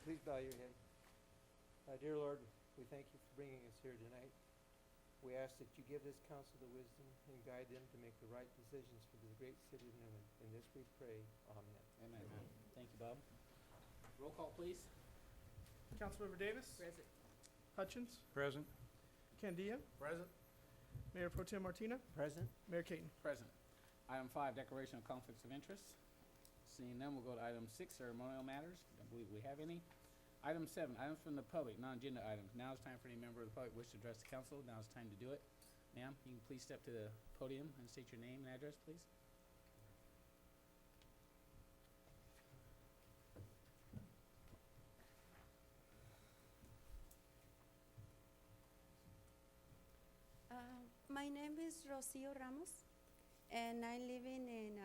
Please bow your head. Dear Lord, we thank you for bringing us here tonight. We ask that you give this council the wisdom and guide them to make the right decisions for the great city of Newman. In this we pray. Amen. Amen. Thank you, Bob. Roll call, please. Councilmember Davis. Present. Hutchins. Present. Candia. Present. Mayor Pro Tem Martina. Present. Mayor Caton. Present. Item 5, declaration of conflicts of interest. Seeing none, we'll go to item 6, ceremonial matters. Don't believe we have any. Item 7, items from the public, non-agenda items. Now is time for any member of the public wish to address the council. Now is time to do it. Ma'am, you can please step to the podium and state your name and address, please. My name is Rocio Ramos, and I live in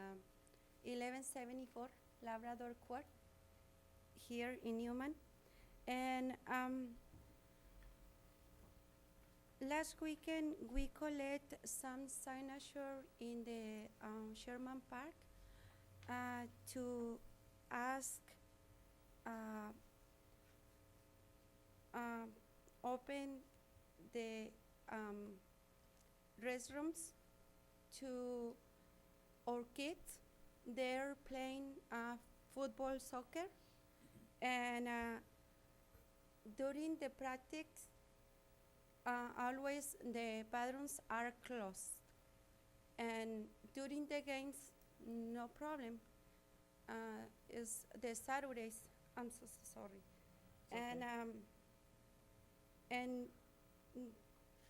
1174 Labrador Court here in Newman. And last weekend we collect some signature in the Sherman Park to ask open the restrooms to our kids. They're playing football, soccer, and during the practice, always the bathrooms are closed. And during the games, no problem. Is the Saturdays? I'm so sorry. It's And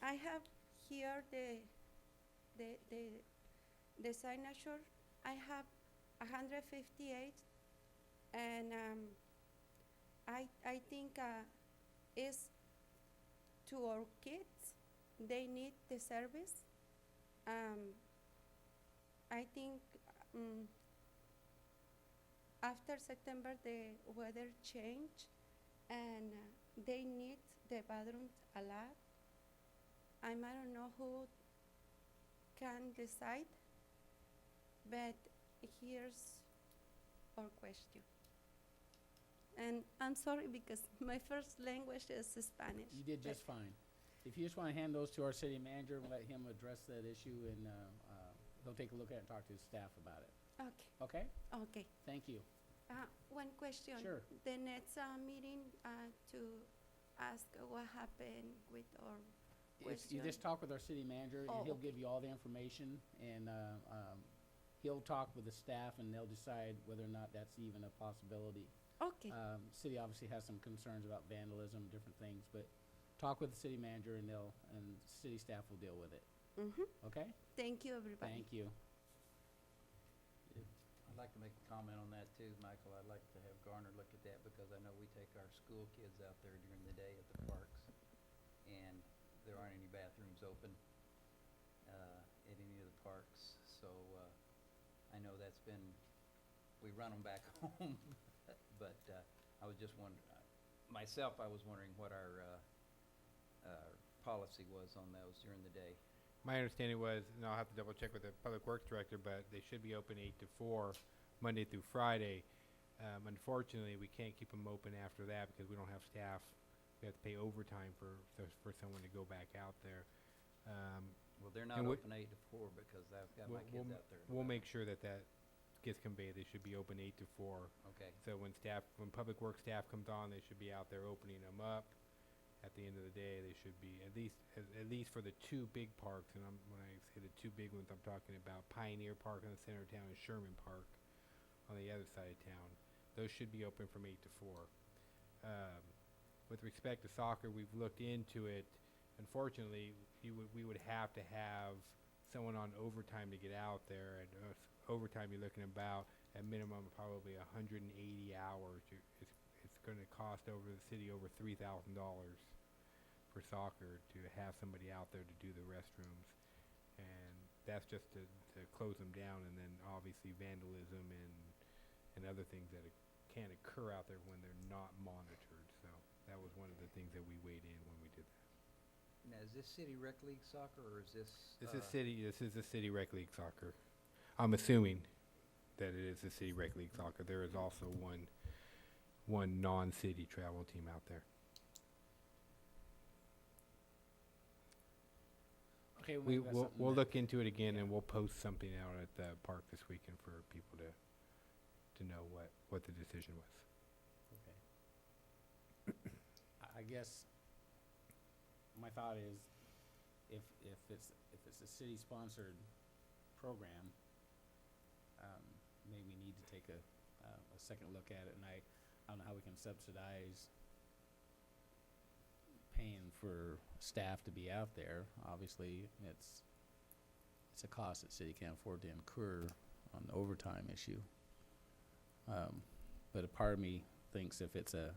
I have here the signature. I have 158, and I think is to our kids. They need the service. I think after September the weather change, and they need the bathrooms a lot. I don't know who can decide, but here's our question. And I'm sorry because my first language is Spanish. You did just fine. If you just want to hand those to our city manager and let him address that issue, and he'll take a look at it and talk to his staff about it. Okay, Okay? okay. Thank you. One question. Sure. The next meeting to ask what happened with our You question. just talk with our city manager, and Oh, he'll okay. give you all the information, and he'll talk with the staff, and they'll decide whether or not that's even a possibility. Okay, City obviously has some concerns about vandalism, different things, but talk with the city manager, and city staff will deal with it. Okay? thank you, everybody. Thank you. I'd like to make a comment on that too, Michael. I'd like to have Garner look at that because I know we take our school kids out there during the day at the parks, and there aren't any bathrooms open at any of the parks. So I know that's been, we run them back home, but I was just wondering, myself, I was wondering what our policy was on those during the day. My understanding was, and I'll have to double check with the Public Works Director, but they should be open 8 to 4, Monday through Friday. Unfortunately, we can't keep them open after that because we don't have staff. We have to pay overtime for someone to go back out there. Well, they're not And open 8 to 4 because I've got my kids out there. We'll make sure that gets conveyed. They should be open 8 to 4. Okay. So when Public Works staff comes on, they should be out there opening them up. At the end of the day, they should be at least for the two big parks. And when I say the two big ones, I'm talking about Pioneer Park in the center of town and Sherman Park on the other side of town. Those should be open from 8 to 4. With respect to soccer, we've looked into it. Unfortunately, we would have to have someone on overtime to get out there. And overtime, you're looking about at minimum probably 180 hours. It's going to cost over the city over $3,000 for soccer to have somebody out there to do the restrooms. And that's just to close them down, and then obviously vandalism and other things that can occur out there when they're not monitored. So that was one of the things that we weighed in when we did that. Now, is this City Rec League soccer or is this? This is the City Rec League soccer. I'm assuming that it is the City Rec League soccer. There is also one one non-city travel team out there. Okay, maybe that's something We'll that- look into it again, yeah. and we'll post something out at the park this weekend for people to know what the decision was. Okay. I guess my thought is, if it's a city-sponsored program, maybe we need to take a second look at it, and I don't know how we can subsidize paying for staff to be out there. Obviously, it's a cost that city can't afford to incur on the overtime issue. But a part of me thinks if it's a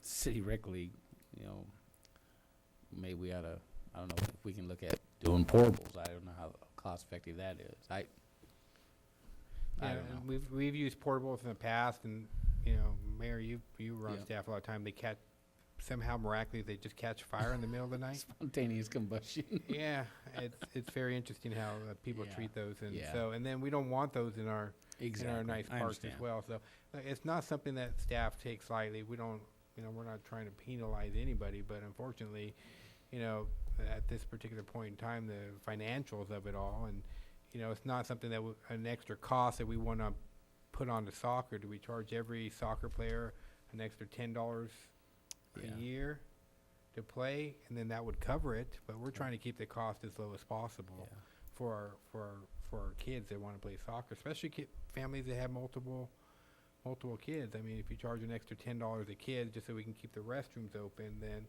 city rec league, maybe we oughta, I don't know, if we can look at doing portables. I don't know how cost effective that is. I Yeah, don't know. and we've used portables in the past, and Mayor, you were on Yeah. staff a lot of time. They somehow miraculously they just catch fire in the middle of the night. Spontaneous combustion. Yeah, it's very interesting how people Yeah. treat those, and Yeah. and then we don't want those in our nice I parks as understand. well. So it's not something that staff takes lightly. We don't, we're not trying to penalize anybody, but unfortunately, at this particular point in time, the financials of it all, and it's not something that an extra cost that we want to put on to soccer. Do we charge every soccer player an extra $10 Yeah. a year to play, and then that would cover it? But we're trying to keep the cost as low as possible Yeah. for our kids that want to play soccer, especially families that have multiple kids. I mean, if you charge an extra $10 a kid just so we can keep the restrooms open, then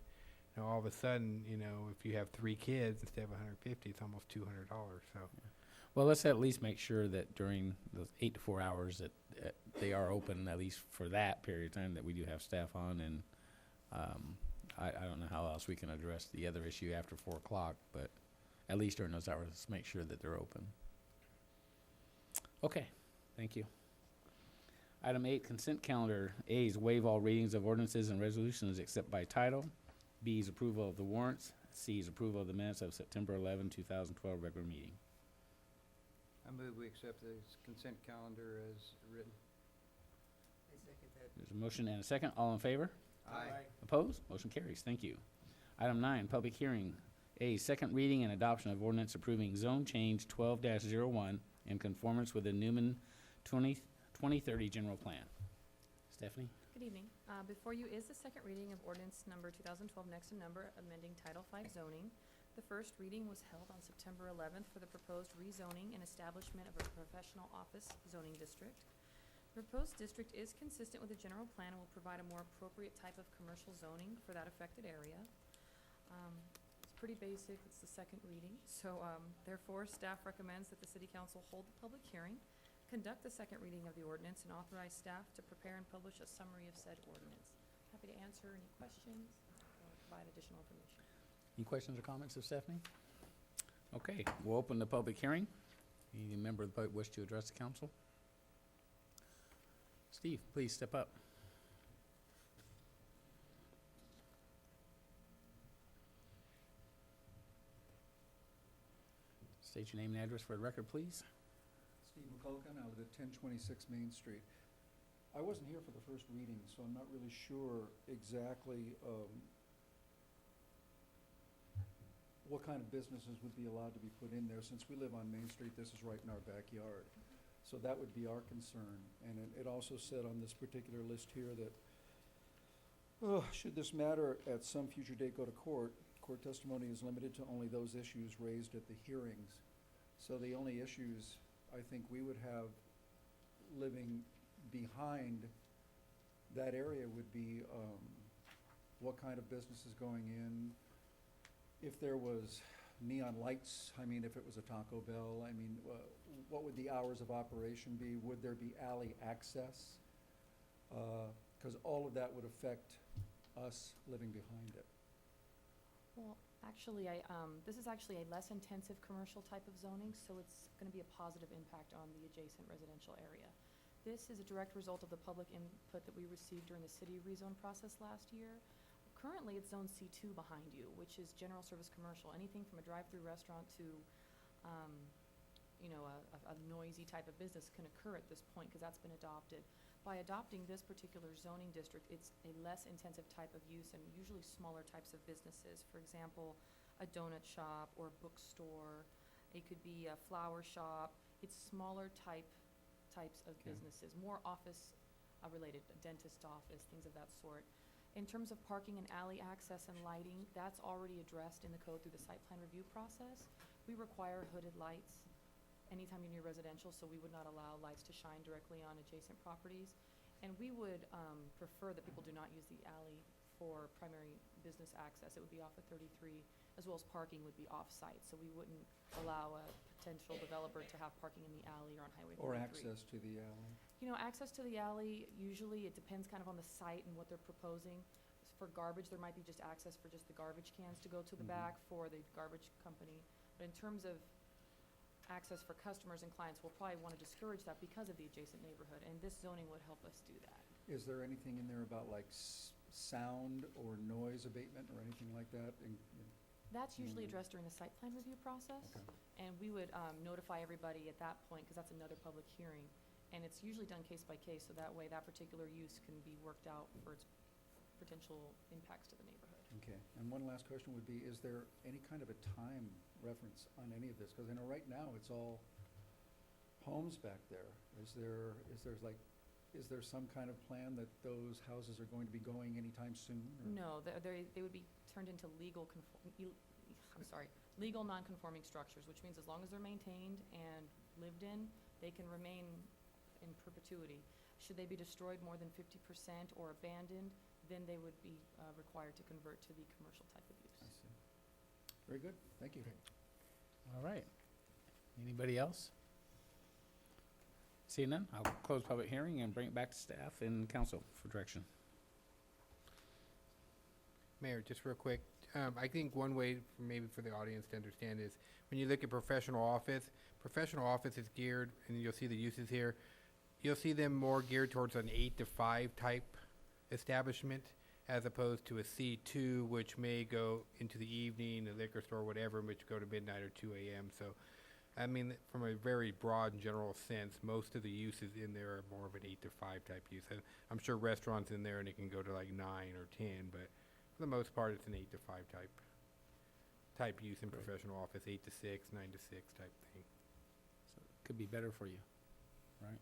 all of a sudden, if you have 3 kids instead of 150, it's almost $200. So Well, let's at least make sure that during those 8 to 4 hours that they are open, at least for that period of time, that we do have staff on. And I don't know how else we can address the other issue after 4 o'clock, but at least during those hours, let's make sure that they're open. Okay, thank you. Item 8, consent calendar. A is waive all readings of ordinances and resolutions except by title. B is approval of the warrants. C is approval of the minutes of September 11, 2012 regular meeting. I move we accept the consent calendar as written. There's a motion and a second. All in favor? Aye. Opposed? Motion carries. Thank you. Item 9, public hearing. A, second reading and adoption of ordinance approving zone change 12-01 in conformance with the Newman 2030 general plan. Stephanie? Good evening. Before you is the second reading of ordinance number 2012, next in number, amending Title V zoning. The first reading was held on September 11th for the proposed rezoning and establishment of a professional office zoning district. The proposed district is consistent with the general plan and will provide a more appropriate type of commercial zoning for that affected area. It's pretty basic. It's the second reading. So therefore, staff recommends that the City Council hold the public hearing, conduct the second reading of the ordinance, and authorize staff to prepare and publish a summary of said ordinance. Happy to answer any questions or provide additional information. Any questions or comments of Stephanie? Okay, we'll open the public hearing. Any member of the public wish to address the council? Steve, please step up. State your name and address for the record, please. Steve McCulkin, I live at 1026 Main Street. I wasn't here for the first reading, so I'm not really sure exactly what kind of businesses would be allowed to be put in there. Since we live on Main Street, this is right in our backyard. So that would be our concern. And it also said on this particular list here that, should this matter at some future date go to court, court testimony is limited to only those issues raised at the hearings. So the only issues I think we would have living behind that area would be what kind of business is going in, if there was neon lights, I mean, if it was a Taco Bell, I mean, what would the hours of operation be? Would there be alley access? Because all of that would affect us living behind it. Well, actually, this is actually a less intensive commercial type of zoning, so it's going to be a positive impact on the adjacent residential area. This is a direct result of the public input that we received during the city rezone process last year. Currently, it's zone C2 behind you, which is general service commercial. Anything from a drive-through restaurant to, a noisy type of business can occur at this point because that's been adopted. By adopting this particular zoning district, it's a less intensive type of use and usually smaller types of businesses. For example, a donut shop or bookstore, it could be a flower shop. It's smaller types of Okay. businesses, more office related, a dentist office, things of that sort. In terms of parking and alley access and lighting, that's already addressed in the code through the site plan review process. We require hooded lights anytime you're near residential, so we would not allow lights to shine directly on adjacent properties. And we would prefer that people do not use the alley for primary business access. It would be off of 33, as well as parking would be off-site. So we wouldn't allow a potential developer to have parking in the alley or on Highway 33. Or access to the alley. You know, access to the alley, usually it depends kind of on the site and what they're proposing. For garbage, there might be just access for just the garbage cans to go to the Mhm. back for the garbage company. But in terms of access for customers and clients, we'll probably want to discourage that because of the adjacent neighborhood, and this zoning would help us do that. Is there anything in there about like sound or noise abatement or anything like that? That's usually Mm. addressed during the site plan review process, Okay. and we would notify everybody at that point, because that's another public hearing. And it's usually done case by case, so that way that particular use can be worked out for its potential impacts to the neighborhood. Okay, and one last question would be, is there any kind of a time reference on any of this? Because I know right now it's all homes back there. Is there some kind of plan that those houses are going to be going anytime soon? or- No, they would be turned into legal legal non-conforming structures, which means as long as they're maintained and lived in, they can remain in perpetuity. Should they be destroyed more than 50% or abandoned, then they would be required to convert to the commercial type of use. I see. Very good, thank you. All right. Anybody else? Seeing none, I'll close public hearing and bring it back to staff and council for direction. Mayor, just real quick, I think one way maybe for the audience to understand is when you look at professional office is geared, and you'll see the uses here, you'll see them more geared towards an 8 to 5 type establishment as opposed to a C2, which may go into the evening, a liquor store, whatever, which go to midnight or 2 a.m. So, I mean, from a very broad and general sense, most of the uses in there are more of an 8 to 5 type use. And I'm sure restaurants in there and it can go to like 9 or 10, but for the most part, it's an 8 to 5 type use in Right. professional office, 8 to 6, 9 to 6 type thing. So it could be better for you, right?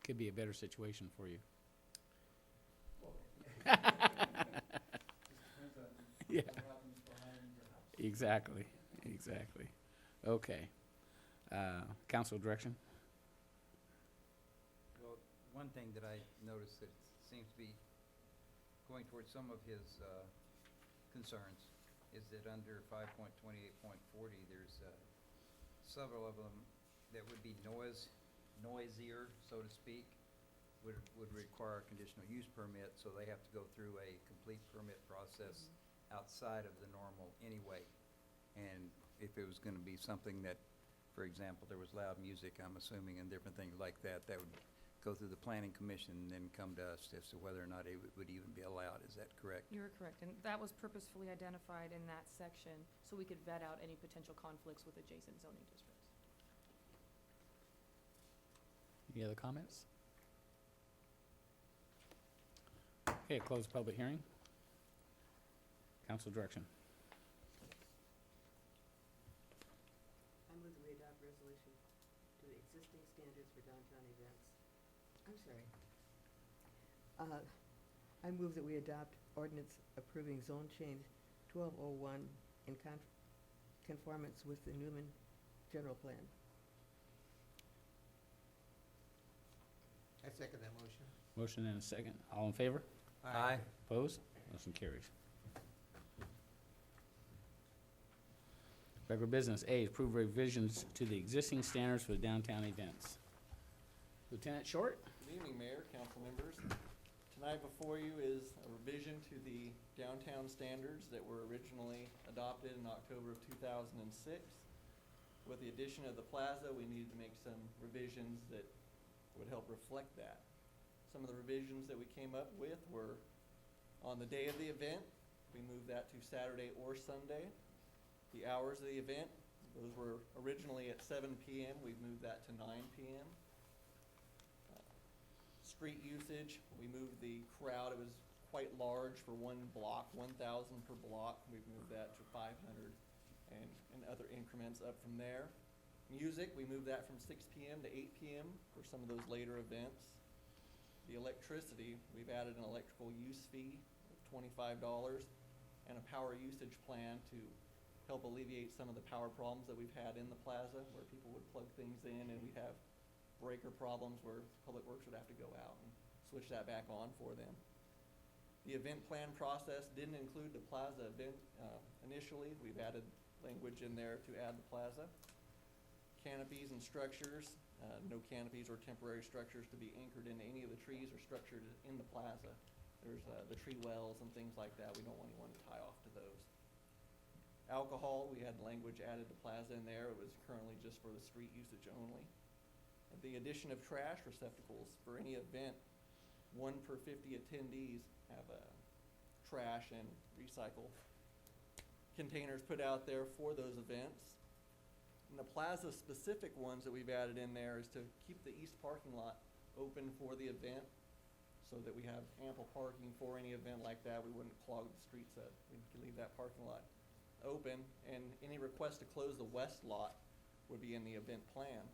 Could be a better situation for you. Yeah. Exactly. Okay. Council direction? Well, one thing that I noticed that seems to be going towards some of his concerns is that under 5.28.40, there's several of them that would be noisier, so to speak, would require a conditional use permit, so they have to go through a complete permit process outside of the normal anyway. And if it was gonna be something that, for example, there was loud music, I'm assuming, and different things like that, that would go through the planning commission and then come to us as to whether or not it would even be allowed. Is that correct? You're correct, and that was purposefully identified in that section, so we could vet out any potential conflicts with adjacent zoning districts. Any other comments? Okay, close public hearing. Council direction. I move that we adopt resolution to the existing standards for downtown events. I'm sorry. I move that we adopt ordinance approving zone change 1201 in conformance with the Newman general plan. I second that motion. Motion and a second. All in favor? Aye. Opposed? Motion carries. Regular business, A, approve revisions to the existing standards for downtown events. Lieutenant Short? Good evening, Mayor, council members. Tonight before you is a revision to the downtown standards that were originally adopted in October of 2006. With the addition of the plaza, we needed to make some revisions that would help reflect that. Some of the revisions that we came up with were on the day of the event, we moved that to Saturday or Sunday. The hours of the event, those were originally at 7 p.m., we've moved that to 9 p.m. street usage, we moved the crowd, it was quite large for one block, 1,000 per block. We've moved that to 500 and other increments up from there. Music, we moved that from 6 p.m. to 8 p.m. for some of those later events. The electricity, we've added an electrical use fee of $25 and a power usage plan to help alleviate some of the power problems that we've had in the plaza where people would plug things in and we'd have breaker problems where Public Works would have to go out and switch that back on for them. The event plan process didn't include the plaza event initially. We've added language in there to add the plaza. Canopies and structures, no canopies or temporary structures to be anchored into any of the trees or structured in the plaza. There's the tree wells and things like that. We don't want anyone to tie off to those. Alcohol, we had language added to plaza in there. It was currently just for the street usage only. And the addition of trash receptacles for any event, 1 per 50 attendees have trash and recycle containers put out there for those events. And the plaza specific ones that we've added in there is to keep the east parking lot open for the event so that we have ample parking for any event like that. We wouldn't clog the streets up. We can leave that parking lot open, and any request to close the west lot would be in the event plan.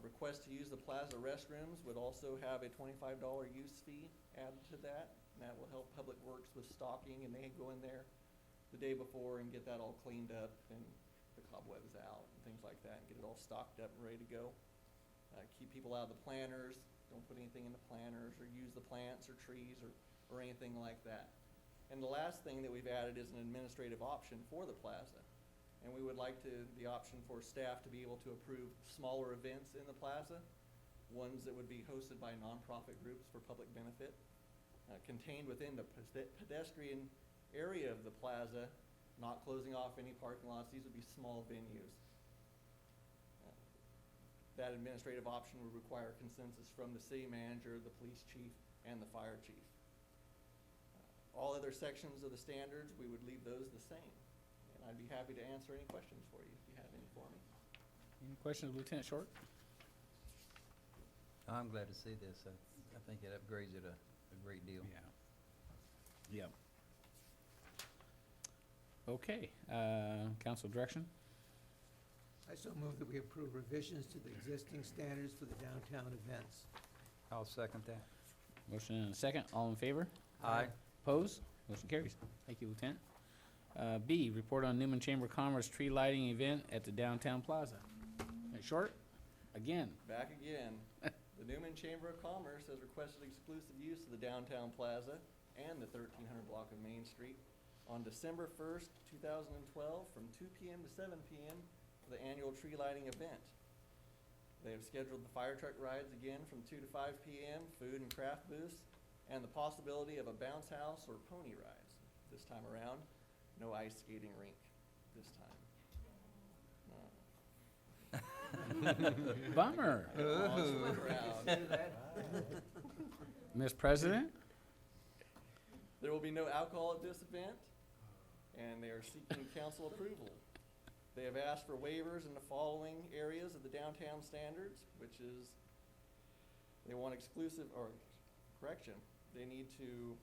Request to use the plaza restrooms would also have a $25 use fee added to that, and that will help Public Works with stocking, and they go in there the day before and get that all cleaned up and the cobwebs out and things like that, and get it all stocked up and ready to go. Keep people out of the planters, don't put anything in the planters or use the plants or trees or anything like that. And the last thing that we've added is an administrative option for the plaza. And we would like the option for staff to be able to approve smaller events in the plaza, ones that would be hosted by nonprofit groups for public benefit, contained within the pedestrian area of the plaza, not closing off any parking lots. These would be small venues. That administrative option would require consensus from the city manager, the police chief, and the fire chief. All other sections of the standards, we would leave those the same. And I'd be happy to answer any questions for you if you have any for me. Any questions, Lieutenant Short? I'm glad to see this. I think it upgrades it a great deal. Yeah. Yep. Okay, council direction? I so move that we approve revisions to the existing standards for the downtown events. I'll second that. Motion and a second. All in favor? Aye. Opposed? Motion carries. Thank you, Lieutenant. B, report on Newman Chamber of Commerce tree lighting event at the downtown plaza. Short? Again. Back again. The Newman Chamber of Commerce has requested exclusive use of the downtown plaza and the 1300 block of Main Street on December 1st, 2012 from 2 p.m. to 7 p.m. for the annual tree lighting event. They have scheduled the fire truck rides again from 2 to 5 p.m., food and craft booths, and the possibility of a bounce house or pony rides this time around. No ice skating rink this time. Bummer. Awesome crowd. Ms. President? There will be no alcohol at this event, and they are seeking council approval. They have asked for waivers in the following areas of the downtown standards, which is they want they need to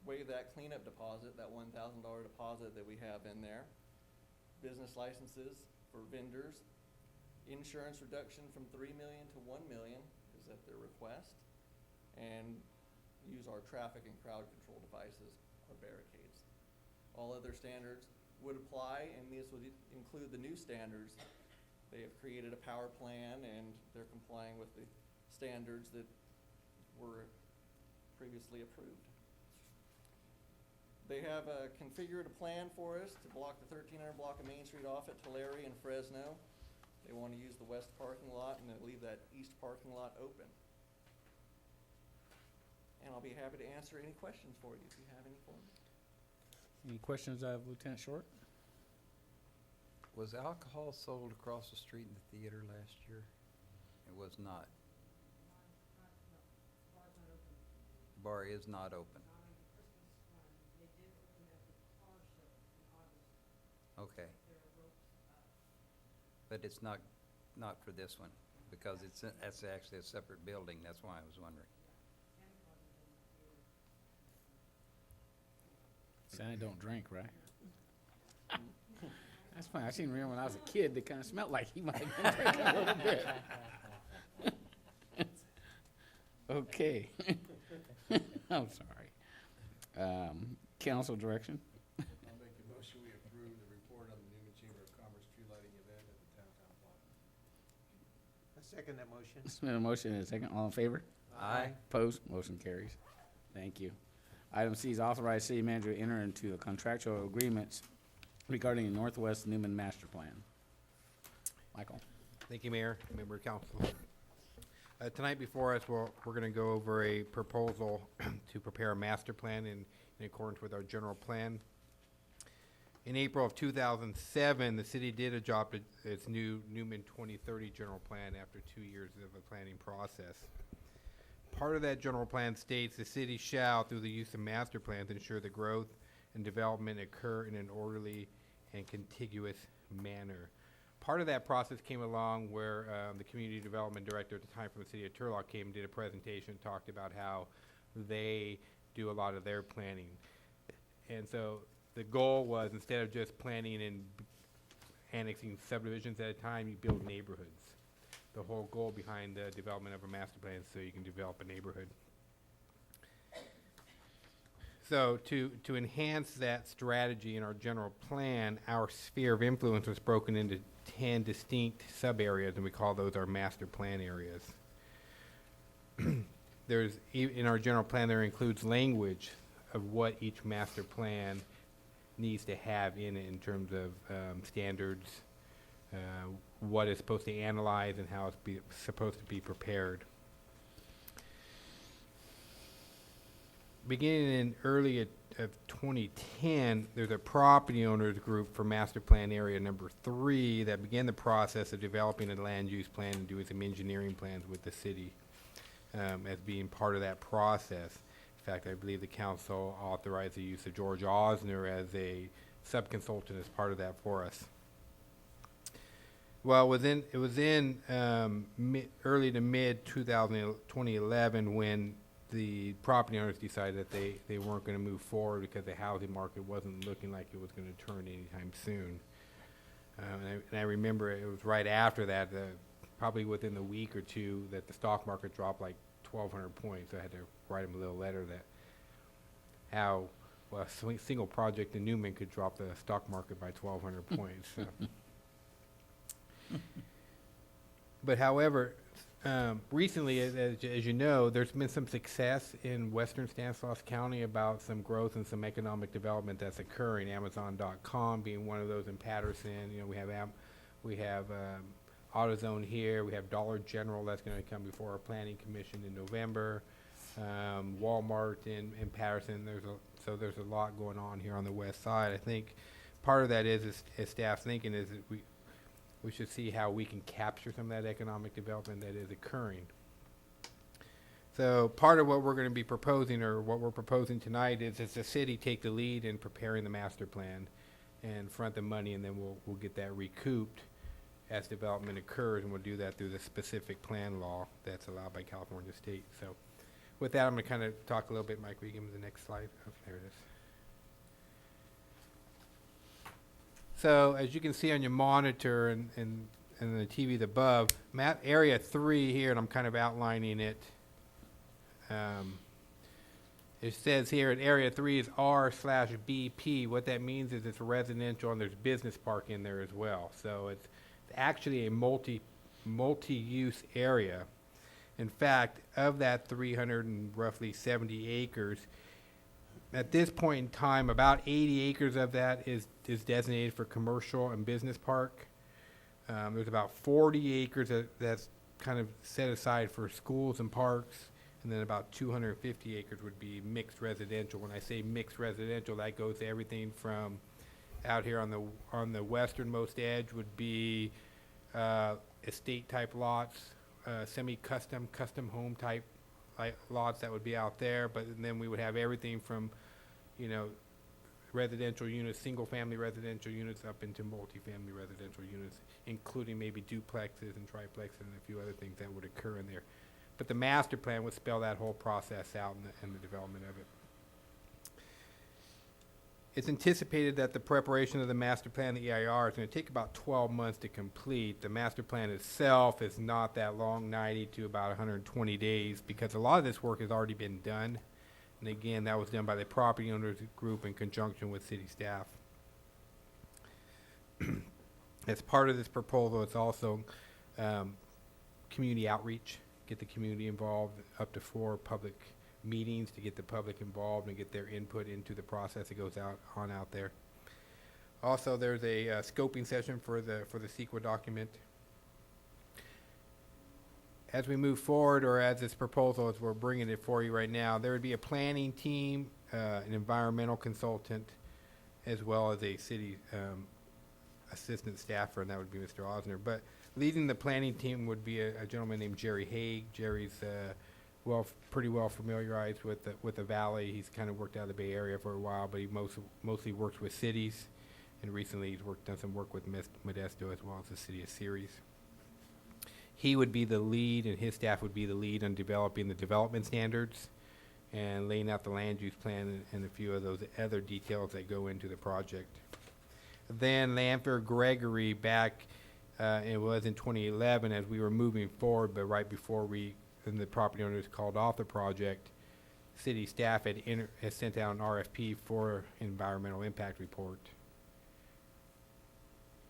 waive that cleanup deposit, that $1,000 deposit that we have in there. Business licenses for vendors. Insurance reduction from $3 million to $1 million is at their request. And use our traffic and crowd control devices or barricades. All other standards would apply, and this would include the new standards. They have created a power plan, and they're complying with the standards that were previously approved. They have configured a plan for us to block the 1300 block of Main Street off at Tulare and Fresno. They want to use the west parking lot and then leave that east parking lot open. And I'll be happy to answer any questions for you if you have any for me. Any questions of Lieutenant Short? Was alcohol sold across the street in the theater last year? It was not. Bar is not open. Okay. But it's not for this one. because that's actually a separate building, that's why I was wondering. Santa don't drink, right? That's funny. I seen him when I was a kid. They kind of smelled like he might have been drinking a little bit. Okay. I'm sorry. Council direction. I'll make a motion, we approve the report on the Newman Chamber of Commerce tree lighting event at the downtown plaza. I second that motion. It's been a motion and a second. All in favor? Aye. Opposed? Motion carries. Thank you. Item C is authorize city manager to enter into the contractual agreements regarding the Northwest Newman Master Plan. Michael? Thank you, Mayor, member of council. Tonight before us, we're going to go over a proposal to prepare a master plan in accordance with our general plan. In April of 2007, the city did adopt its new Newman 2030 general plan after 2 years of a planning process. Part of that general plan states the city shall, through the use of master plans, ensure the growth and development occur in an orderly and contiguous manner. Part of that process came along where the community development director at the time from the city of Turlock came and did a presentation, talked about how they do a lot of their planning. And so the goal was, instead of just planning and annexing subdivisions at a time, you build neighborhoods. The whole goal behind the development of a master plan is so you can develop a neighborhood. So to enhance that strategy in our general plan, our sphere of influence was broken into 10 distinct sub-areas, and we call those our master plan areas. In our general plan, there includes language of what each master plan needs to have in it in terms of standards, what it's supposed to analyze, and how it's supposed to be prepared. Beginning in early of 2010, there's a property owners group for master plan area number 3 that began the process of developing a land use plan and doing some engineering plans with the city as being part of that process. In fact, I believe the council authorized the use of George Osner as a sub-consultant as part of that for us. Well, it was in early to mid 2011 when the property owners decided that they weren't going to move forward because the housing market wasn't looking like it was going to turn anytime soon. And I remember it was right after that, probably within a week or two, that the stock market dropped like 1,200 points. So I had to write them a little letter that how a single project in Newman could drop the stock market by 1,200 points. So. But however, recently, as you know, there's been some success in western Stanislaus County about some growth and some economic development that's occurring. Amazon.com being one of those in Patterson. You know, we have AutoZone here. We have Dollar General that's going to come before our planning commission in November. Walmart in Patterson. There's a lot going on here on the west side. I think part of that is staff thinking is that we should see how we can capture some of that economic development that is occurring. So part of what we're going to be proposing, or what we're proposing tonight, is the city take the lead in preparing the master plan and front the money, and then we'll get that recouped as development occurs, and we'll do that through the specific plan law that's allowed by California State. So with that, I'm going to kind of talk a little bit. Mike, will you give me the next slide? Oh, there it is. So as you can see on your monitor and the TVs above, map area 3 here, and I'm kind of outlining it. It says here at area 3 is R/BP. What that means is it's residential and there's business park in there as well. So it's actually a multi-use area. In fact, of that 370 acres, at this point in time, about 80 acres of that is designated for commercial and business park. There's about 40 acres that's kind of set aside for schools and parks, and then about 250 acres would be mixed residential. When I say mixed residential, that goes to everything from out here on the westernmost edge would be estate type lots, semi-custom, custom home type lots that would be out there. But then we would have everything from, residential units, single-family residential units, up into multifamily residential units, including maybe duplexes and triplexes and a few other things that would occur in there. But the master plan would spell that whole process out in the development of it. It's anticipated that the preparation of the master plan, the EIR, is going to take about 12 months to complete. The master plan itself is not that long, 90 to about 120 days, because a lot of this work has already been done. And again, that was done by the property owners group in conjunction with city staff. As part of this proposal, it's also community outreach, get the community involved, up to 4 public meetings to get the public involved and get their input into the process that goes out there. Also, there's a scoping session for the CEQA document. As we move forward, or as this proposal, as we're bringing it for you right now, there would be a planning team, an environmental consultant, as well as a city assistant staffer, and that would be Mr. Osner. But leading the planning team would be a gentleman named Jerry Haig. Jerry's pretty well familiarized with the valley. He's kind of worked out of the Bay Area for a while, but he mostly works with cities, and recently he's done some work with Modesto as well as the city of Ceres. He would be the lead, and his staff would be the lead on developing the development standards and laying out the land use plan and a few of those other details that go into the project. Then Lanphier Gregory back, it was in 2011 as we were moving forward, but right before and the property owners called off the project, city staff had sent out an RFP for environmental impact report.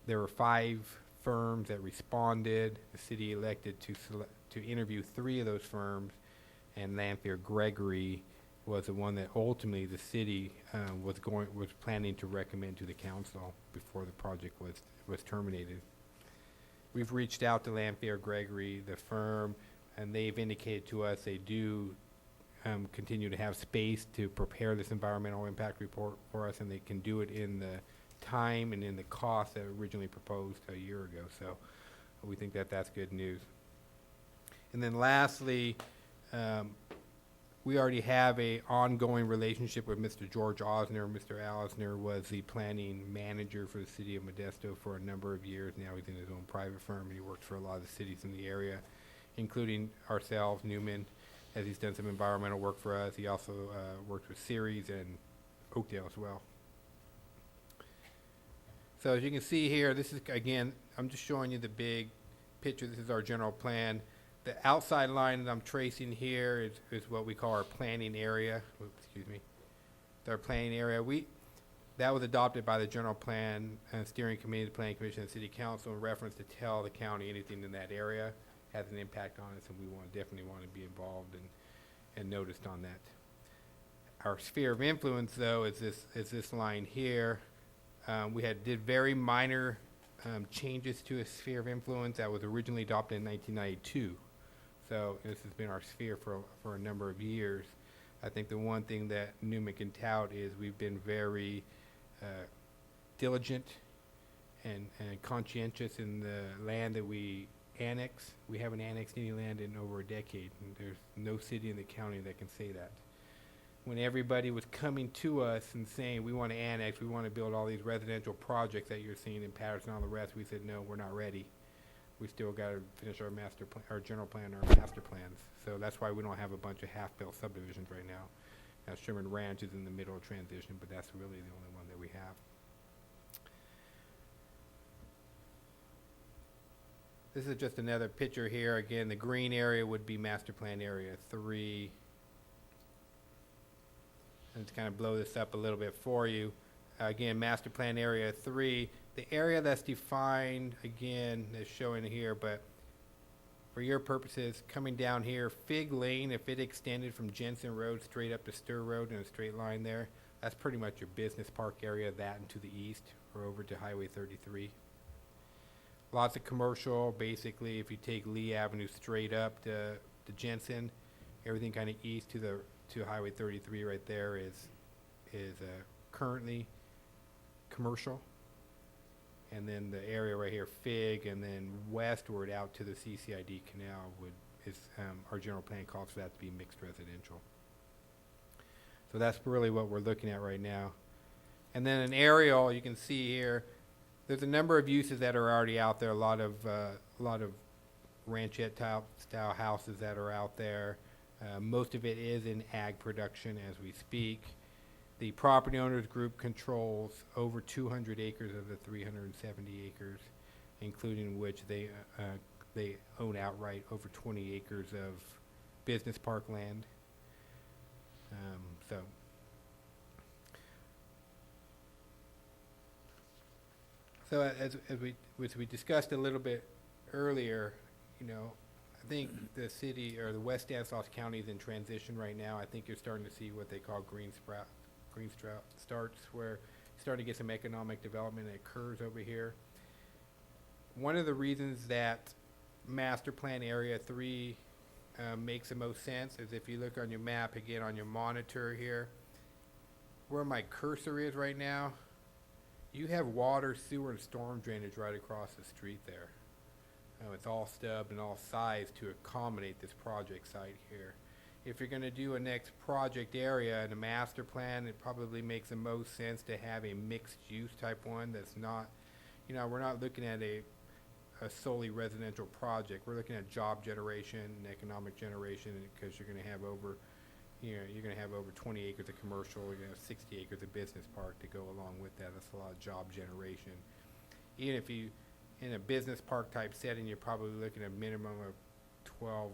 There were 5 firms that responded. The city elected to interview 3 of those firms, and Lanphier Gregory was the one that ultimately the city was planning to recommend to the council before the project was terminated. We've reached out to Lanphier Gregory, the firm, and they've indicated to us they do continue to have space to prepare this environmental impact report for us, and they can do it in the time and in the cost that originally proposed a year ago. So we think that that's good news. And then lastly, we already have a ongoing relationship with Mr. George Osner. Mr. Osner was the planning manager for the city of Modesto for a number of years. Now he's in his own private firm. He works for a lot of the cities in the area, including ourselves, Newman, as he's done some environmental work for us. He also worked with Ceres and Oakdale as well. So as you can see here, this is, again, I'm just showing you the big picture. This is our general plan. The outside line that I'm tracing here is what we call our planning area. Oops, excuse me. Our planning area. That was adopted by the general plan steering committee, the planning commission, and city council in reference to tell the county anything in that area has an impact on us, and we definitely want to be involved and noticed on that. Our sphere of influence, though, is this line here. We did very minor changes to a sphere of influence that was originally adopted in 1992. So this has been our sphere for a number of years. I think the one thing that Newman can tout is we've been very diligent and conscientious in the land that we annex. We haven't annexed any land in over a decade, and there's no city in the county that can say that. When everybody was coming to us and saying, we want to annex, we want to build all these residential projects that you're seeing in Patterson and all the rest, we said, no, we're not ready. We still got to finish our our general plan, our master plans. So that's why we don't have a bunch of half-built subdivisions right now. Now, Sherman Ranch is in the middle of transition, but that's really the only one that we have. This is just another picture here. Again, the green area would be master plan area 3. Let's kind of blow this up a little bit for you. Again, master plan area 3. The area that's defined, again, is showing here, but for your purposes, coming down here, Fig Lane, if it extended from Jensen Road straight up to Stir Road in a straight line there, that's pretty much your business park area, that and to the east, or over to Highway 33. Lots of commercial, basically, if you take Lee Avenue straight up to Jensen, everything kind of east to Highway 33 right there is currently commercial. And then the area right here, Fig, and then westward out to the CCID canal our general plan calls for that to be mixed residential. So that's really what we're looking at right now. And then an aerial, you can see here, there's a number of uses that are already out there, a lot of ranchette style houses that are out there. Most of it is in ag production as we speak. The property owners group controls over 200 acres of the 370 acres, including which they own outright over 20 acres of business park land. So as we discussed a little bit earlier, you know, I think the city or the West Stanislaus County is in transition right now. I think you're starting to see what they call green starts, where you're starting to get some economic development that occurs over here. One of the reasons that Master Plan Area 3 makes the most sense is if you look on your map, again on your monitor here, where my cursor is right now, you have water, sewer, and storm drainage right across the street there. It's all stubbed and all sized to accommodate this project site here. If you're going to do a next project area in a master plan, it probably makes the most sense to have a mixed use type one that's not, you know, we're not looking at a solely residential project. We're looking at job generation and economic generation, because you're going to have over, you know, you're going to have over 20 acres of commercial, you're going to have 60 acres of business park to go along with that. That's a lot of job generation. Even if you, in a business park type setting, you're probably looking at a minimum of 12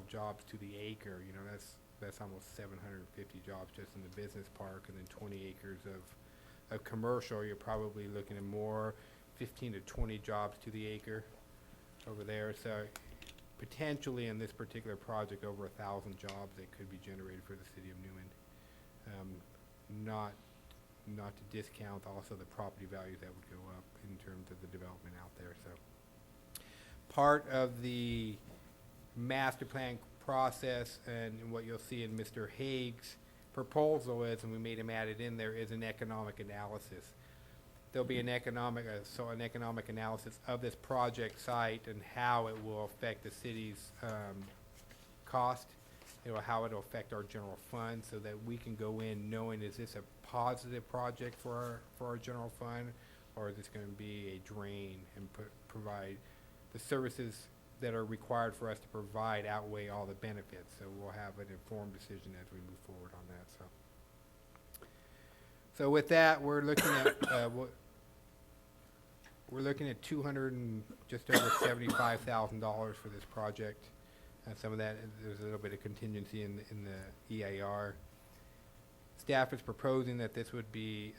jobs to the acre. You know, that's almost 750 jobs just in the business park, and then 20 acres of commercial, you're probably looking at more, 15 to 20 jobs to the acre over there. So potentially in this particular project, over 1,000 jobs that could be generated for the city of Newman. Not to discount also the property values that would go up in terms of the development out there. So part of the master plan process, and what you'll see in Mr. Haig's proposal is, and we made him add it in there, is an economic analysis. There'll be an economic analysis of this project site and how it will affect the city's cost, how it'll affect our general fund, so that we can go in knowing, is this a positive project for our general fund, or is this going to be a drain and provide the services that are required for us to provide outweigh all the benefits. So we'll have an informed decision as we move forward on that. So with that, we're looking at just over $75,000 for this project. Some of that, there's a little bit of contingency in the EAR. Staff is proposing that this would be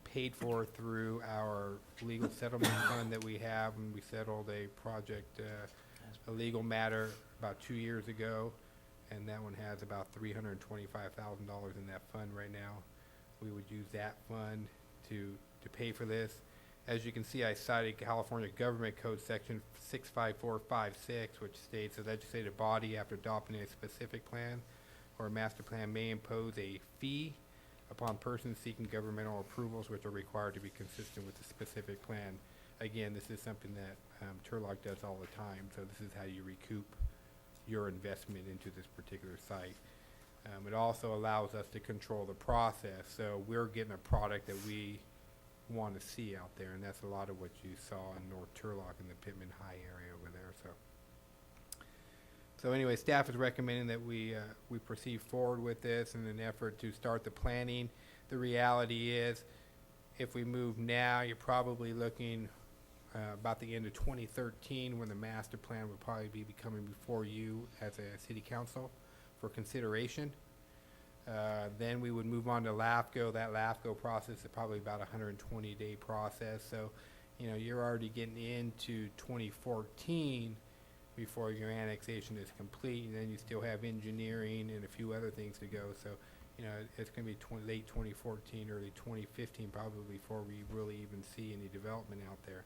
paid for through our legal settlement fund that we have, and we settled a project, a legal matter about 2 years ago, and that one has about $325,000 in that fund right now. We would use that fund to pay for this. As you can see, I cited California Government Code Section 65456, which states the legislative body, after adopting a specific plan or a master plan, may impose a fee upon persons seeking governmental approvals which are required to be consistent with the specific plan. Again, this is something that Turlock does all the time, so this is how you recoup your investment into this particular site. It also allows us to control the process, so we're getting a product that we want to see out there, and that's a lot of what you saw in North Turlock in the Pittman High area over there. So anyway, staff is recommending that we proceed forward with this in an effort to start the planning. The reality is, if we move now, you're probably looking about the end of 2013 when the master plan would probably be coming before you as a city council for consideration. Then we would move on to LAFCO. That LAFCO process is probably about a 120-day process. So, you know, you're already getting into 2014 before your annexation is complete, and then you still have engineering and a few other things to go. So, you know, it's going to be late 2014, early 2015 probably before we really even see any development out there.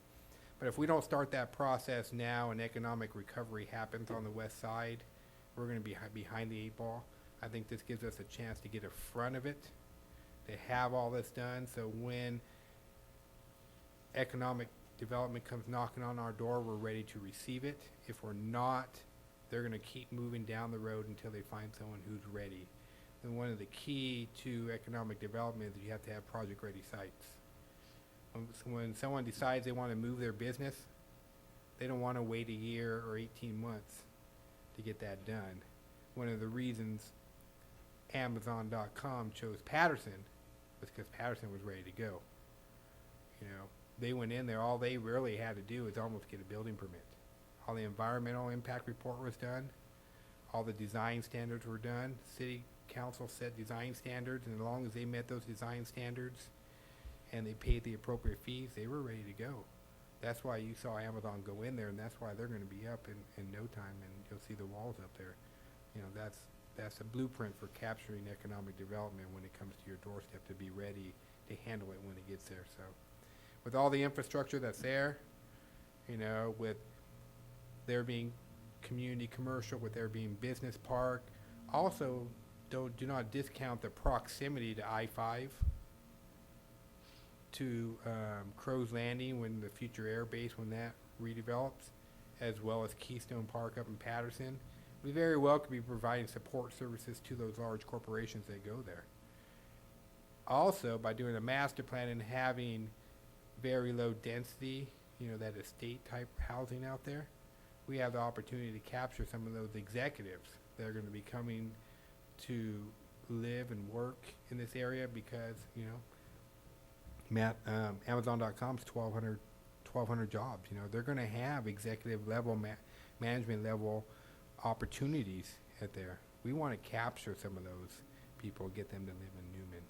But if we don't start that process now and economic recovery happens on the west side, we're going to be behind the 8 ball. I think this gives us a chance to get in front of it, to have all this done, so when economic development comes knocking on our door, we're ready to receive it. If we're not, they're going to keep moving down the road until they find someone who's ready. and one of the key to economic development is you have to have project-ready sites. When someone decides they want to move their business, they don't want to wait a year or 18 months to get that done. One of the reasons Amazon.com chose Patterson was because Patterson was ready to go. You know, they went in there, all they really had to do was almost get a building permit. All the environmental impact report was done. All the design standards were done. City council set design standards, and as long as they met those design standards and they paid the appropriate fees, they were ready to go. That's why you saw Amazon go in there, and that's why they're going to be up in no time, and you'll see the walls up there. You know, that's a blueprint for capturing economic development when it comes to your doorstep, to be ready to handle it when it gets there. So with all the infrastructure that's there, you know, with there being community commercial, with there being business park, also do not discount the proximity to I-5, to Crow's Landing when the future air base, when that redevelops, as well as Keystone Park up in Patterson. We very well could be providing support services to those large corporations that go there. Also, by doing a master plan and having very low density, you know, that estate type housing out there, we have the opportunity to capture some of those executives that are going to be coming to live and work in this area, because, you know, Amazon.com's 1,200 jobs. You know, they're going to have executive level, management level opportunities at there. We want to capture some of those people, get them to live in Newman.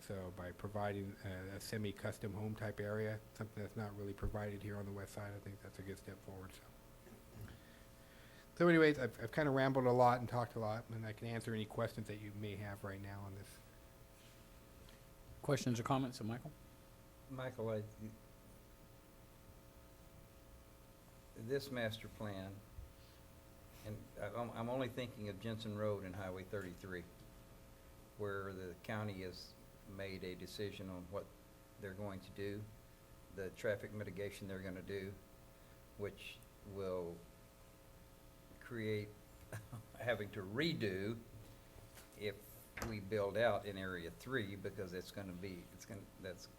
So by providing a semi-custom home type area, something that's not really provided here on the west side, I think that's a good step forward. So anyways, I've kind of rambled a lot and talked a lot, and I can answer any questions that you may have right now on this. Questions or comments of Michael? Michael, this master plan, and I'm only thinking of Jensen Road and Highway 33, where the county has made a decision on what they're going to do, the traffic mitigation they're going to do, which will create having to redo if we build out in Area 3, because that's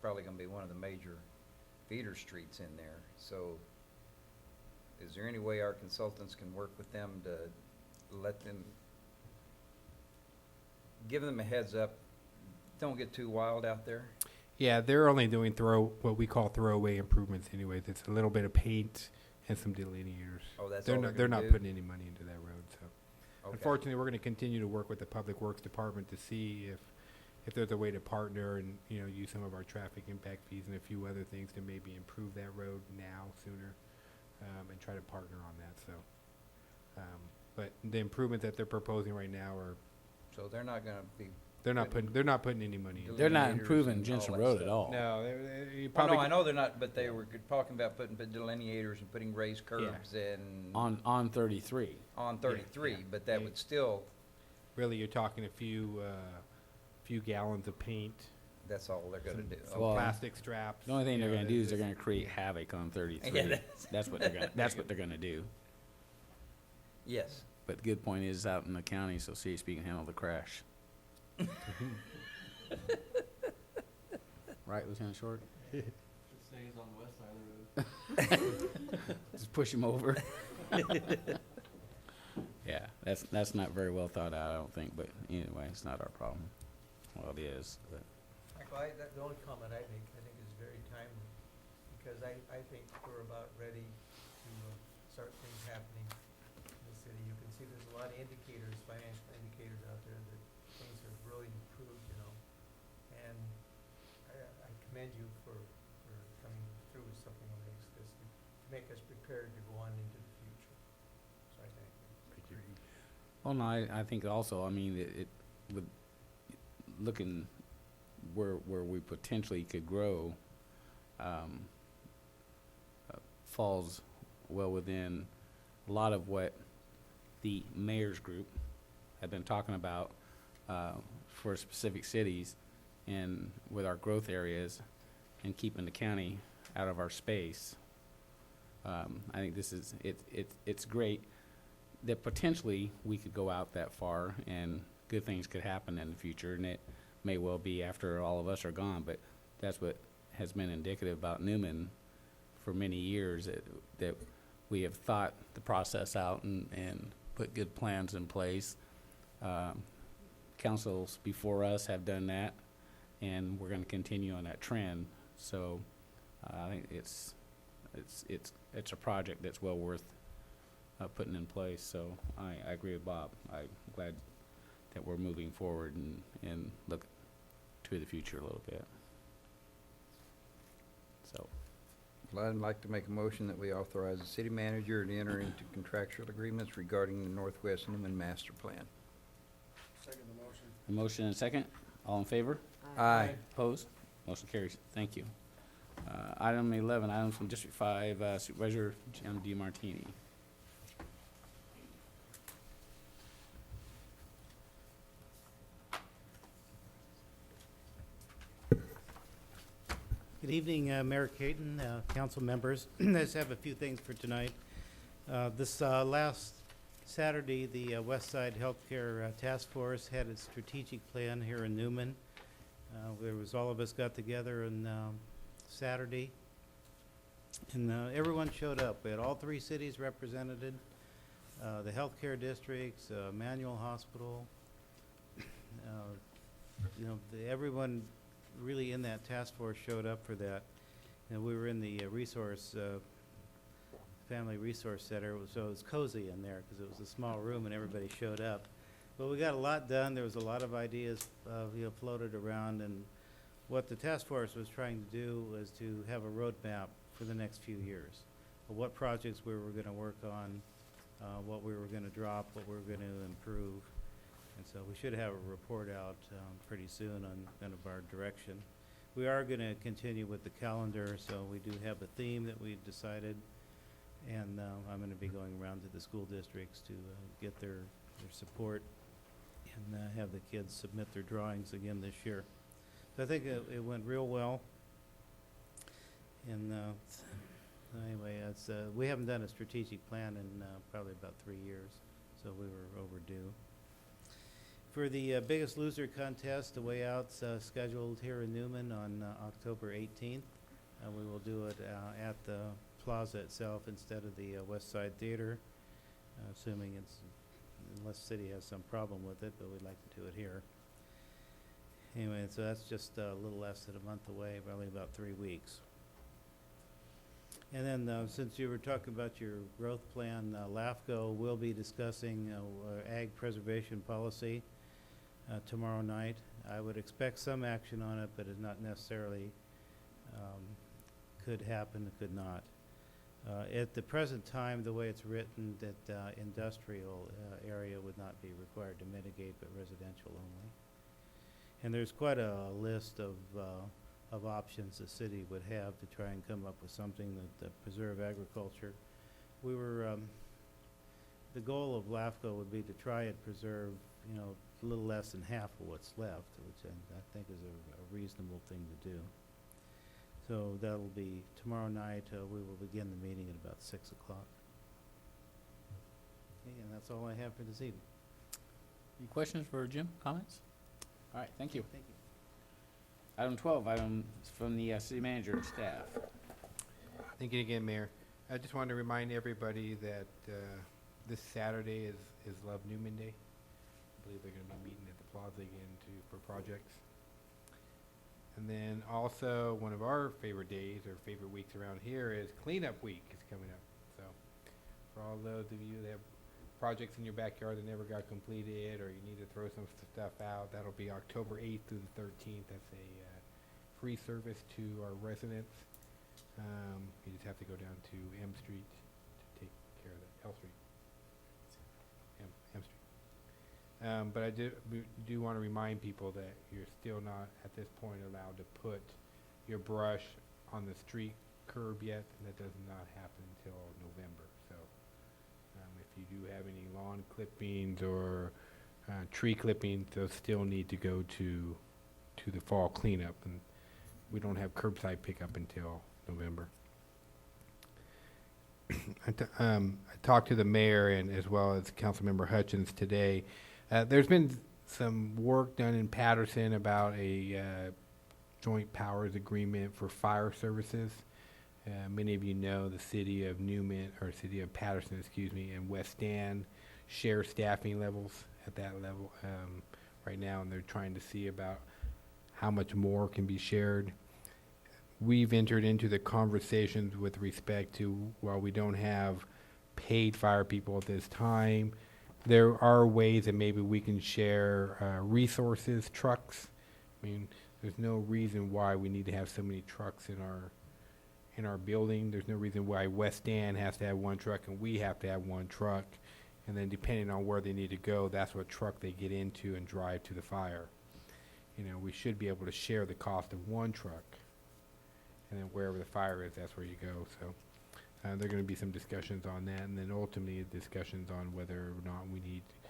probably going to be one of the major feeder streets in there. So is there any way our consultants can work with them to give them a heads up, don't get too wild out there? Yeah, they're only doing what we call throwaway improvements anyways. It's a little bit of paint and some delineators. Oh, that's they're all not they're not gonna do? putting any money into that road. So Okay. unfortunately, we're going to continue to work with the Public Works Department to see if there's a way to partner and, you know, use some of our traffic impact fees and a few other things to maybe improve that road now sooner, and try to partner on that. So, but the improvements that they're proposing right now are So they're not going to be. they're not putting any money into. They're not Delineators improving and Jensen all that Road stuff. at all. No, you Well, probably no, I know they're not, but they were talking about putting delineators and putting raised curbs On 33. on 33, yeah. but that Yeah. would still, really you're talking a few gallons of paint, that's all they're going to do. some Well, plastic straps. The only thing you they're know, going to do is this- they're going to create havoc on 33. Yeah, That's what they're going to do. Yes. But the good point is, out in the county, so CHP can handle the crash. Right, Lieutenant Short? It stays on the west side of the road. Just push him over. Yeah, that's not very well thought out, I don't think, but anyway, it's not our problem. Well, it is, but. Michael, the only comment I make, I think is very timely, because I think we're about ready to start things happening in the city. You can see there's a lot of indicators, financial indicators out there that things have really improved, you know. And I commend you for coming through with something like this to make us prepared to go on into the future. So I thank you. Well, no, I think also, I mean, it with looking where we potentially could grow, falls well within a lot of what the mayor's group have been talking about for specific cities and with our growth areas and keeping the county out of our space. I think this is it's great that potentially we could go out that far and good things could happen in the future, and it may well be after all of us are gone, but that's what has been indicative about Newman for many years, that we have thought the process out and put good plans in place. Councils before us have done that, and we're gonna continue on that trend. So, I think it's a project that's well worth putting in place, so I agree with Bob. I'm glad that we're moving forward and look to the future a little bit. So, Well, I'd like to make a motion that we authorize the city manager to enter into contractual agreements regarding the Northwest Newman Master Plan. Second the motion. a motion and a second. All in favor? Aye. Opposed? Motion carries. Thank you. Item 11, items from District 5, Supervisor Jim DiMartini. Good evening, Mayor Caton, council members. I just have a few things for tonight. This last Saturday, the West Side Healthcare Task Force had its strategic plan here in Newman. All of us got together on Saturday, and everyone showed up. We had all 3 cities represented, the healthcare districts, Manual Hospital. Everyone really in that task force showed up for that. And we were in the Family Resource Center, so it was cozy in there because it was a small room and everybody showed up. But we got a lot done. There was a lot of ideas floated around, and what the task force was trying to do was to have a roadmap for the next few years of what projects we were going to work on, what we were going to drop, what we were going to improve. And so we should have a report out pretty soon on kind of our direction. We are going to continue with the calendar, so we do have a theme that we've decided. And I'm going to be going around to the school districts to get their support and have the kids submit their drawings again this year. So I think it went real well. And anyway, we haven't done a strategic plan in probably about 3 years, so we were overdue. For the Biggest Loser contest, the way out's scheduled here in Newman on October 18th. We will do it at the plaza itself instead of the West Side Theater, assuming unless the city has some problem with it, but we'd like to do it here. Anyway, so that's just a little less than a month away, probably about 3 weeks. And then, since you were talking about your growth plan, LAFCO will be discussing ag preservation policy tomorrow night. I would expect some action on it, but it not necessarily could happen, could not. At the present time, the way it's written, that industrial area would not be required to mitigate, but residential only. And there's quite a list of options the city would have to try and come up with something that preserve agriculture. We were, the goal of LAFCO would be to try and preserve, a little less than half of what's left, which I think is a reasonable thing to do. So that'll be tomorrow night. We will begin the meeting at about 6 o'clock. Okay, and that's all I have for this evening. Any questions for Jim? Comments? All right, thank you. Thank you. Item 12, items from the city manager and staff. Thank you again, Mayor. I just wanted to remind everybody that this Saturday is Love Newman Day. I believe they're going to be meeting at the plaza again for projects. And then also one of our favorite days or favorite weeks around here is Cleanup Week is coming up. So for all those of you that have projects in your backyard that never got completed or you need to throw some stuff out, that'll be October 8th through the 13th. That's a free service to our residents. You just have to go down to M Street to take care of that. L Street. M Street. But I do want to remind people that you're still not at this point allowed to put your brush on the street curb yet, and that does not happen until November. So if you do have any lawn clippings or tree clippings, those still need to go to the fall cleanup, and we don't have curbside pickup until November. I talked to the mayor and as well as Councilmember Hutchins today. There's been some work done in Patterson about a joint powers agreement for fire services. Many of you know the city of Newman, or city of Patterson, excuse me, and West End share staffing levels at that level right now, and they're trying to see about how much more can be shared. We've entered into the conversations with respect to, while we don't have paid fire people at this time, there are ways that maybe we can share resources, trucks. I mean, there's no reason why we need to have so many trucks in our building. There's no reason why West End has to have one truck and we have to have one truck. And then depending on where they need to go, that's what truck they get into and drive to the fire. You know, we should be able to share the cost of one truck. And then wherever the fire is, that's where you go. So there are going to be some discussions on that. And then ultimately discussions on whether or not we need to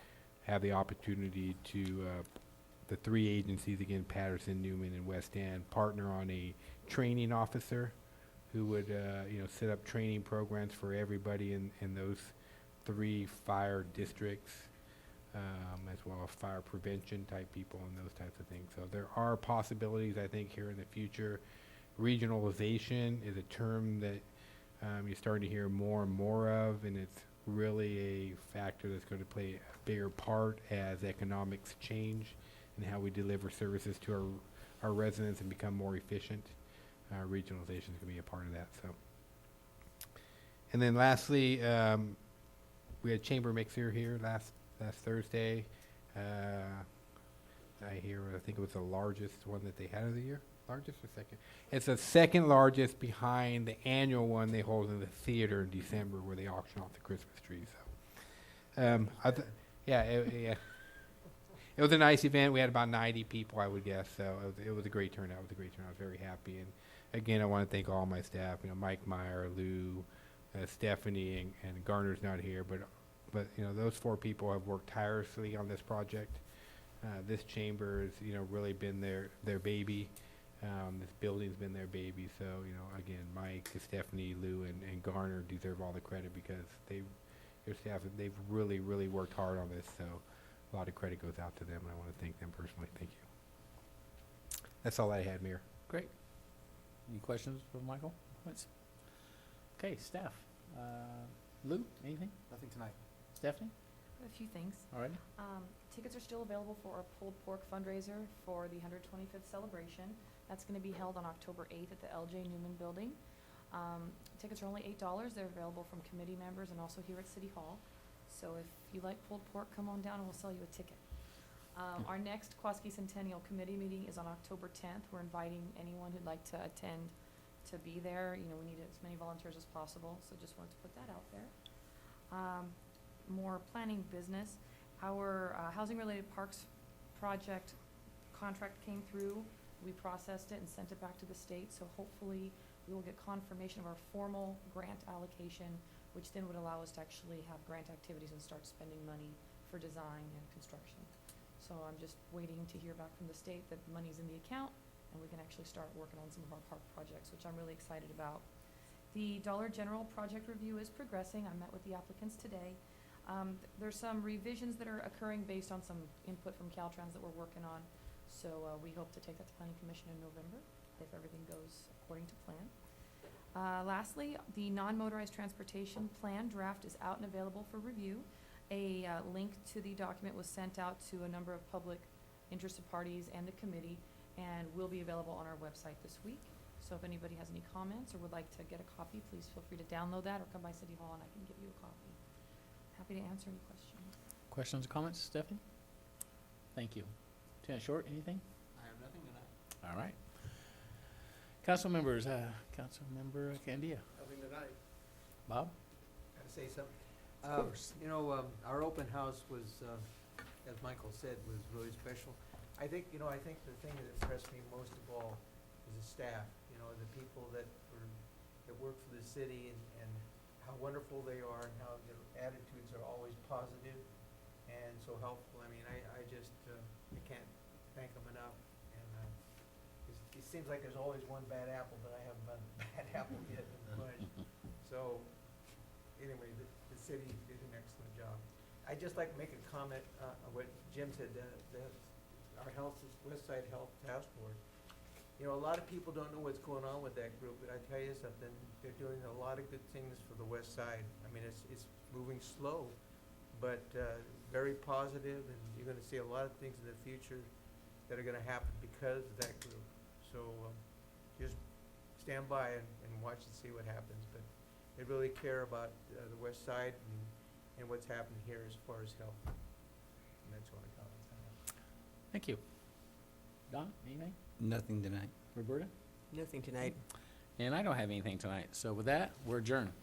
have the opportunity to, the three agencies, again, Patterson, Newman, and West End, partner on a training officer who would, set up training programs for everybody in those three fire districts, as well as fire prevention type people and those types of things. So there are possibilities, I think, here in the future. Regionalization is a term that you're starting to hear more and more of, and it's really a factor that's going to play a bigger part as economics change and how we deliver services to our residents and become more efficient. Regionalization is going to be a part of that. So, and then lastly, we had Chamber Mixer here last Thursday. I think it was the largest one that they had of the year. Largest or second? It's the second largest behind the annual one they hold in the theater in December, where they auction off the Christmas trees. So, yeah. It was a nice event. We had about 90 people, I would guess. So it was a great turnout. I was very happy. And again, I want to thank all my staff. You know, Mike Meyer, Lou, Stephanie, and Garner's not here, but those four people have worked tirelessly on this project. This chamber has really been their baby. This building's been their baby. So again, Mike, Stephanie, Lou, and Garner deserve all the credit because their staff, they've really worked hard on this. So a lot of credit goes out to them, and I want to thank them personally. Thank you. That's all I had, Mayor. Great. Any questions for Michael? Comments? Okay, staff. Lou, anything? Nothing tonight. Stephanie? A few things. All right. Tickets are still available for our pulled pork fundraiser for the 125th celebration. That's going to be held on October 8th at the LJ Newman Building. Tickets are only $8. They're available from committee members and also here at City Hall. So if you like pulled pork, come on down and we'll sell you a ticket. Our next Kwaski Centennial Committee meeting is on October 10th. We're inviting anyone who'd like to attend to be there. We need as many volunteers as possible, so just wanted to put that out there. More planning business. Our housing-related parks project contract came through. We processed it and sent it back to the state, so hopefully we will get confirmation of our formal grant allocation, which then would allow us to actually have grant activities and start spending money for design and construction. So I'm just waiting to hear back from the state that the money's in the account and we can actually start working on some of our park projects, which I'm really excited about. The Dollar General project review is progressing. I met with the applicants today. There's some revisions that are occurring based on some input from Caltrans that we're working on. So we hope to take that to Planning Commission in November if everything goes according to plan. Lastly, the non-motorized transportation plan draft is out and available for review. A link to the document was sent out to a number of public interested parties and the committee and will be available on our website this week. So if anybody has any comments or would like to get a copy, please feel free to download that or come by City Hall and I can give you a copy. Happy to answer any questions. Questions or comments, Stephanie? Thank you. Lieutenant Short, anything? I have nothing tonight. All right. Council members, Councilmember Candia. Nothing tonight. Bob? Gotta say something. Of course. Our open house was, as Michael said, was really special. I think the thing that impressed me most of all is the staff, the people that work for the city and how wonderful they are and how their attitudes are always positive and so helpful. I mean, I just, I can't thank them enough. And it seems like there's always one bad apple, but I haven't found a bad apple yet in the bunch. So, anyway, the city did an excellent job. I'd just like to make a comment, on what Jim said, our West Side Health Task Force. You know, a lot of people don't know what's going on with that group, but I tell you something, they're doing a lot of good things for the west side. I mean, it's moving slow, but, very positive, and you're gonna see a lot of things in the future that are gonna happen because of that group. So, just stand by and watch and see what happens, but they really care about, the west side and what's happening here as far as health. And that's all I comments on that. Thank you. Don, anything? Nothing tonight. Roberta? Nothing tonight. And I don't have anything tonight. So with that, we're adjourned.